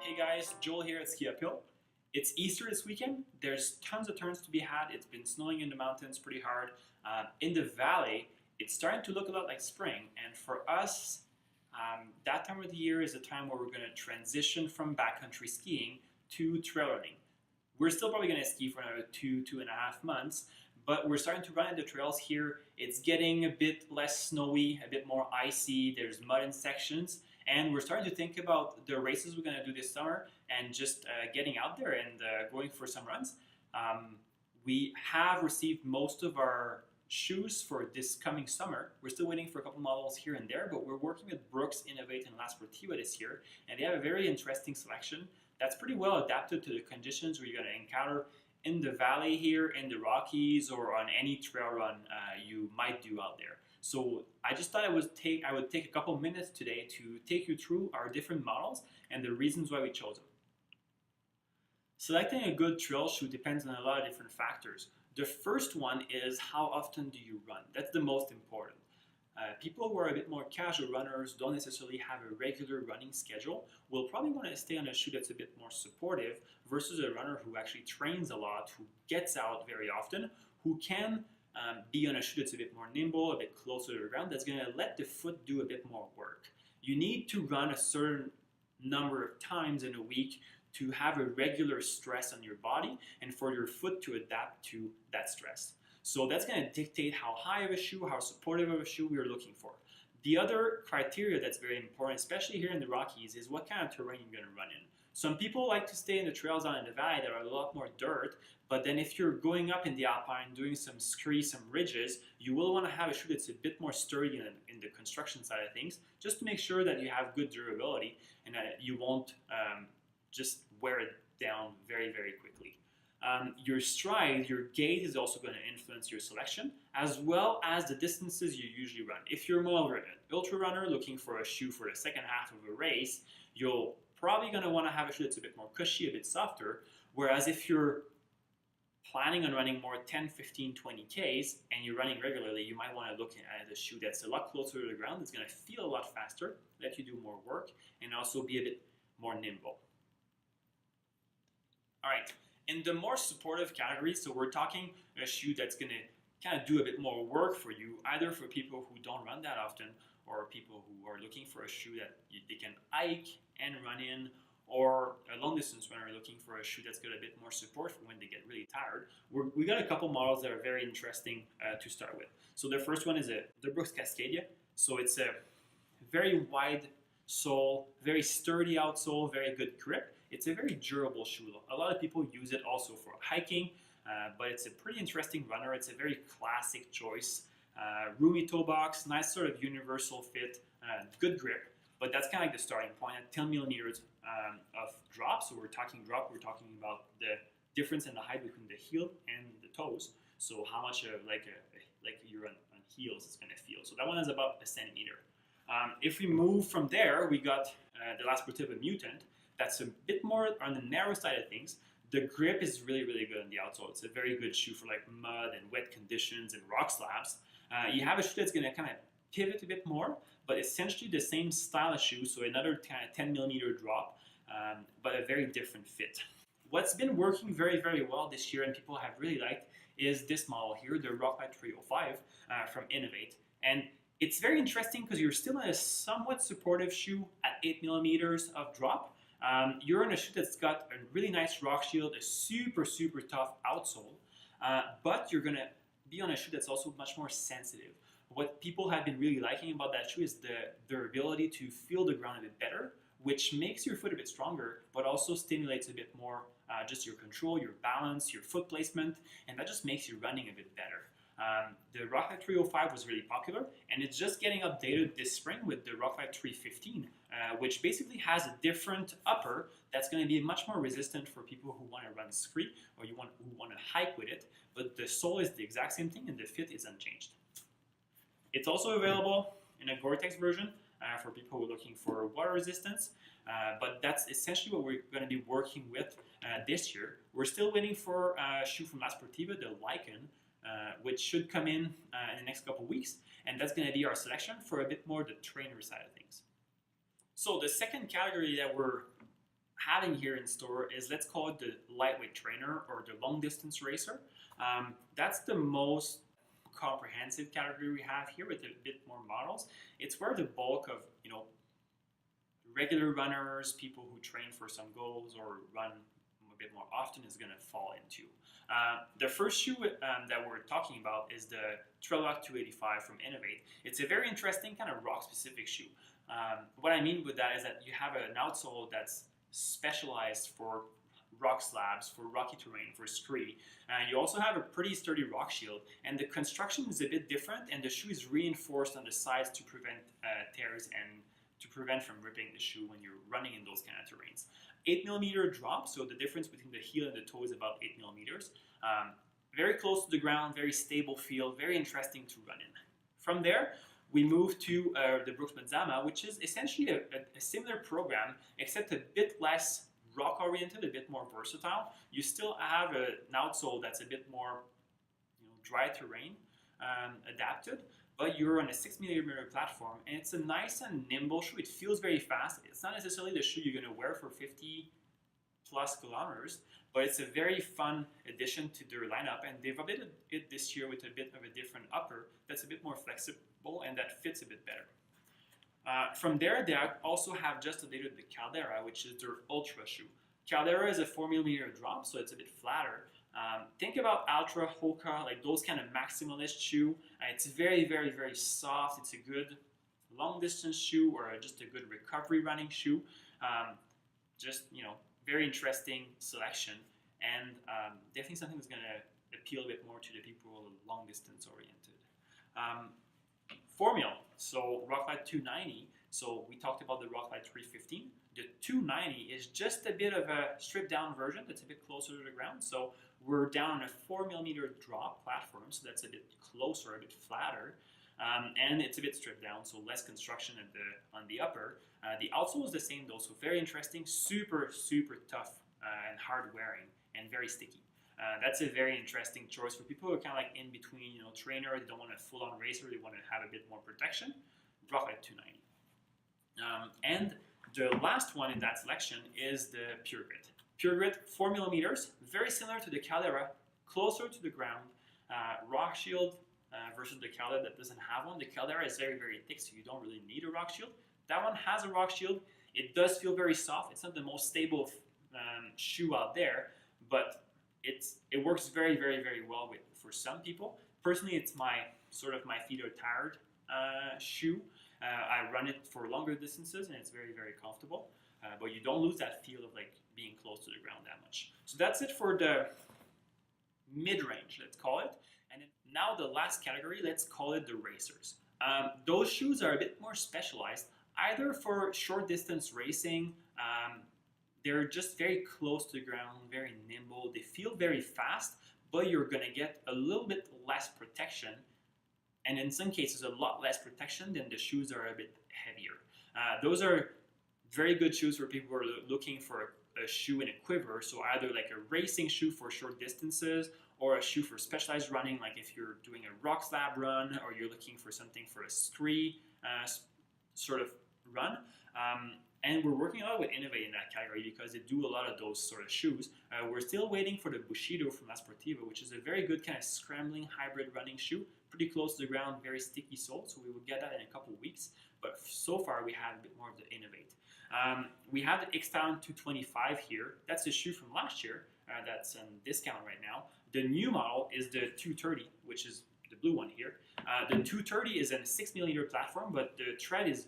Hey guys, Joel here at SkiUphill. It's Easter this weekend. There's tons of turns to be had. It's been snowing in the mountains pretty hard. In the valley, it's starting to look a lot like spring. And for us, that time of the year is a time where we're going to transition from backcountry skiing to trail running. We're still probably going to ski for another 2.5 months, but we're starting to run into trails here. It's getting a bit less snowy, a bit more icy. There's mud in sections. And we're starting to think about the races we're going to do this summer and just getting out there and going for some runs. We have received most of our shoes for this coming summer. We're still waiting for a couple models here and there, but we're working with Brooks, Innovate, and La Sportiva this year, and they have a very interesting selection that's pretty well adapted to the conditions we're going to encounter in the valley here, in the Rockies, or on any trail run you might do out there. So I just thought I would take a couple minutes today to take you through our different models and the reasons why we chose them. Selecting a good trail shoe depends on a lot of different factors. The first one is how often do you run? That's the most important. People who are a bit more casual runners, don't necessarily have a regular running schedule, will probably want to stay on a shoe that's a bit more supportive versus a runner who actually trains a lot, who gets out very often, who can be on a shoe that's a bit more nimble, a bit closer to the ground, that's going to let the foot do a bit more work. You need to run a certain number of times in a week to have a regular stress on your body and for your foot to adapt to that stress. So that's going to dictate how high of a shoe, how supportive of a shoe we are looking for. The other criteria that's very important, especially here in the Rockies, is what kind of terrain you're going to run in. Some people like to stay in the trails out in the valley that are a lot more dirt, but then if you're going up in the alpine, doing some scree, some ridges, you will want to have a shoe that's a bit more sturdy in the construction side of things, just to make sure that you have good durability and that you won't just wear it down very, very quickly. Your stride, your gait is also going to influence your selection, as well as the distances you usually run. If you're more of an ultra runner looking for a shoe for the second half of a race, you're probably going to want to have a shoe that's a bit more cushy, a bit softer, whereas if you're planning on running more 10, 15, 20 Ks and you're running regularly, you might want to look at a shoe that's a lot closer to the ground, that's going to feel a lot faster, let you do more work, and also be a bit more nimble. All right. In the more supportive category, so we're talking a shoe that's going to kind of do a bit more work for you, either for people who don't run that often or people who are looking for a shoe that they can hike and run in, or a long distance runner looking for a shoe that's got a bit more support for when they get really tired. We got a couple models that are very interesting to start with. So the first one is the Brooks Cascadia. So it's a very wide sole, very sturdy outsole, very good grip. It's a very durable shoe. A lot of people use it also for hiking, but it's a pretty interesting runner. It's a very classic choice. Roomy toe box, nice sort of universal fit, good grip, but that's kind of like the starting point at 10 millimeters of drop. So we're talking drop, we're talking about the difference in the height between the heel and the toes. So how much like you're on heels it's going to feel. So that one is about a centimeter. If we move from there, we got the La Sportiva Mutant. That's a bit more on the narrow side of things. The grip is really, really good on the outsole. It's a very good shoe for like mud and wet conditions and rock slabs. You have a shoe that's going to kind of pivot a bit more, but essentially the same style of shoe, so another kind of 10 millimeter drop, but a very different fit. What's been working very, very well this year and people have really liked is this model here, the Rocklite 305 from Innovate. And it's very interesting because you're still in a somewhat supportive shoe at 8 millimeters of drop. You're in a shoe that's got a really nice rock shield, a super, super tough outsole, but you're going to be on a shoe that's also much more sensitive. What people have been really liking about that shoe is their ability to feel the ground a bit better, which makes your foot a bit stronger, but also stimulates a bit more just your control, your balance, your foot placement, and that just makes your running a bit better. The Rocklite 305 was really popular, and it's just getting updated this spring with the Rocklite 315, which basically has a different upper that's going to be much more resistant for people who want to run scree or who want to hike with it, but the sole is the exact same thing and the fit is unchanged. It's also available in a Gore-Tex version for people who are looking for water resistance, but that's essentially what we're going to be working with this year. We're still waiting for a shoe from La Sportiva, the Lycan, which should come in the next couple weeks, and that's going to be our selection for a bit more the trainer side of things. So the second category that we're having here in store is, let's call it the lightweight trainer or the long distance racer. That's the most comprehensive category we have here with a bit more models. It's where the bulk of regular runners, people who train for some goals or run a bit more often, is going to fall into. The first shoe that we're talking about is the Trailwalk 285 from Innovate. It's a very interesting kind of rock specific shoe. What I mean with that is that you have an outsole that's specialized for rock slabs, for rocky terrain, for scree. You also have a pretty sturdy rock shield, and the construction is a bit different, and the shoe is reinforced on the sides to prevent tears and to prevent from ripping the shoe when you're running in those kind of terrains. 8mm drop, so the difference between the heel and the toe is about 8mm. Very close to the ground, very stable feel, very interesting to run in. From there, we move to the Brooks Mazama, which is essentially a similar program, except a bit less rock-oriented, a bit more versatile. You still have an outsole that's a bit more dry terrain adapted, but you're on a 6mm platform, and it's a nice and nimble shoe. It feels very fast. It's not necessarily the shoe you're going to wear for 50 plus kilometers, but it's a very fun addition to their lineup, and they've updated it this year with a bit of a different upper that's a bit more flexible and that fits a bit better. From there, they also have just updated the Caldera, which is their Ultra shoe. Caldera is a 4mm drop, so it's a bit flatter. Think about Ultra, Hoka, like those kind of maximalist shoe. It's very, very, very soft. It's a good long distance shoe or just a good recovery running shoe. Very interesting selection, and definitely something that's going to appeal a bit more to the people who are long distance oriented. Formula, so Rocklite 290. So we talked about the Rocklite 315. The 290 is just a bit of a stripped down version that's a bit closer to the ground. So we're down on a 4mm drop platform, so that's a bit closer, a bit flatter. And it's a bit stripped down, so less construction on the upper. The outsole is the same though, so very interesting, super, super tough and hard wearing and very sticky. That's a very interesting choice for people who are kind of like in between, trainer, they don't want a full-on racer, they want to have a bit more protection. Rocklite 290. And the last one in that selection is the Pure Grit. Pure Grit, 4mm, very similar to the Caldera, closer to the ground. Rock shield versus the Caldera that doesn't have one. The Caldera is very, very thick, so you don't really need a rock shield. That one has a rock shield. It does feel very soft. It's not the most stable shoe out there, but it works very, very, very well for some people. Personally, it's my feet are tired shoe. I run it for longer distances, and it's very, very comfortable. But you don't lose that feel of like being close to the ground that much. So that's it for the mid-range, let's call it. And now the last category, let's call it the racers. Those shoes are a bit more specialized, either for short distance racing. They're just very close to the ground, very nimble. They feel very fast, but you're going to get a little bit less protection, and in some cases a lot less protection than the shoes are a bit heavier. Those are very good shoes for people who are looking for a shoe in a quiver, so either like a racing shoe for short distances or a shoe for specialized running, like if you're doing a rock slab run or you're looking for something for a scree sort of run. And we're working a lot with Innovate in that category because they do a lot of those sort of shoes. We're still waiting for the Bushido from La Sportiva, which is a very good kind of scrambling hybrid running shoe, pretty close to the ground, very sticky sole, so we will get that in a couple of weeks. But so far we have a bit more of the Innovate. We have the X-Talon 225 here. That's a shoe from last year that's on discount right now. The new model is the 230, which is the blue one here. The 230 is a 6mm platform, but the tread is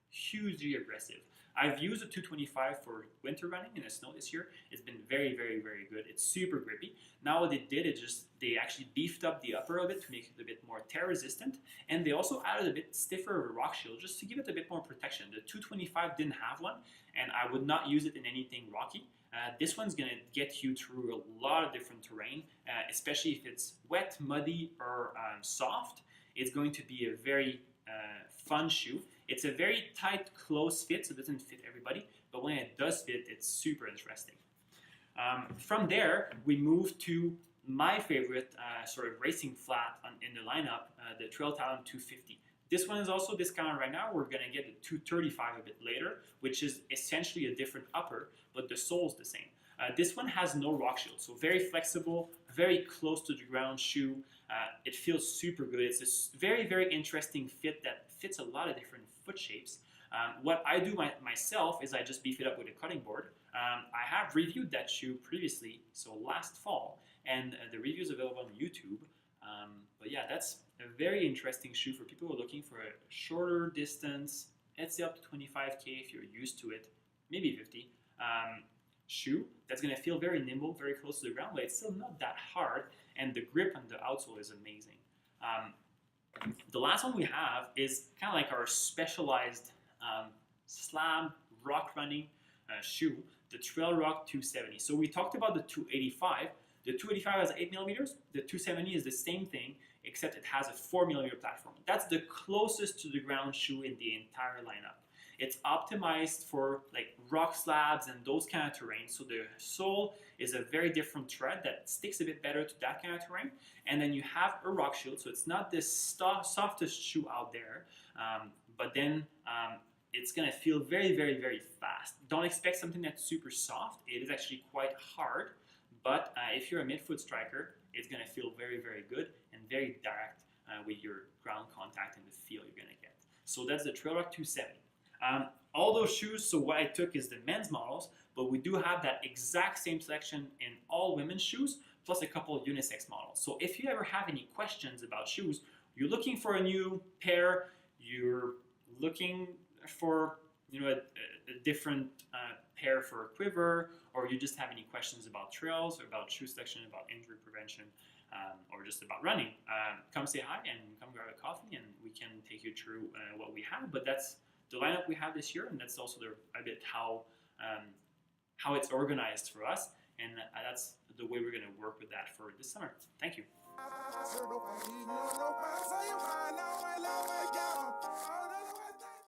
hugely aggressive. I've used the 225 for winter running in the snow this year. It's been very, very, very good. It's super grippy. Now what they did is they actually beefed up the upper a bit to make it a bit more tear resistant, and they also added a bit stiffer of a rock shield just to give it a bit more protection. The 225 didn't have one, and I would not use it in anything rocky. This one's going to get you through a lot of different terrain, especially if it's wet, muddy, or soft. It's going to be a very fun shoe. It's a very tight, close fit, so it doesn't fit everybody, but when it does fit, it's super interesting. From there, we move to my favorite sort of racing flat in the lineup, the Trail Talon 250. This one is also discounted right now. We're going to get the 235 a bit later, which is essentially a different upper, but the sole's the same. This one has no rock shield, so very flexible, very close to the ground shoe. It feels super good. It's a very, very interesting fit that fits a lot of different foot shapes. What I do myself is I just beef it up with a cutting board. I have reviewed that shoe previously, so last fall, and the review is available on YouTube. But yeah, that's a very interesting shoe for people who are looking for a shorter distance, let's say up to 25K if you're used to it, maybe 50. Shoe that's going to feel very nimble, very close to the ground, but it's still not that hard, and the grip on the outsole is amazing. The last one we have is kind of like our specialized slab rock running shoe, the Trail Rock 270. So we talked about the 285. The 285 has 8 millimeters. The 270 is the same thing, except it has a 4 millimeter platform. That's the closest to the ground shoe in the entire lineup. It's optimized for like rock slabs and those kind of terrain. So the sole is a very different tread that sticks a bit better to that kind of terrain. And then you have a rock shield, so it's not the softest shoe out there, but then it's gonna feel very, very, very fast. Don't expect something that's super soft. It is actually quite hard, but if you're a midfoot striker, it's gonna feel very, very good and very direct with your ground contact and the feel you're gonna get. So that's the Trail Rock 270. All those shoes, so what I took is the men's models, but we do have that exact same selection in all women's shoes, plus a couple of unisex models. So if you ever have any questions about shoes, you're looking for a new pair, you're looking for a different pair for a quiver, or you just have any questions about trails or about shoe selection, about injury prevention, or just about running, come say hi and come grab a coffee and we can take you through what we have. But that's the lineup we have this year, and that's also a bit how it's organized for us, and that's the way we're going to work with that for this summer. Thank you.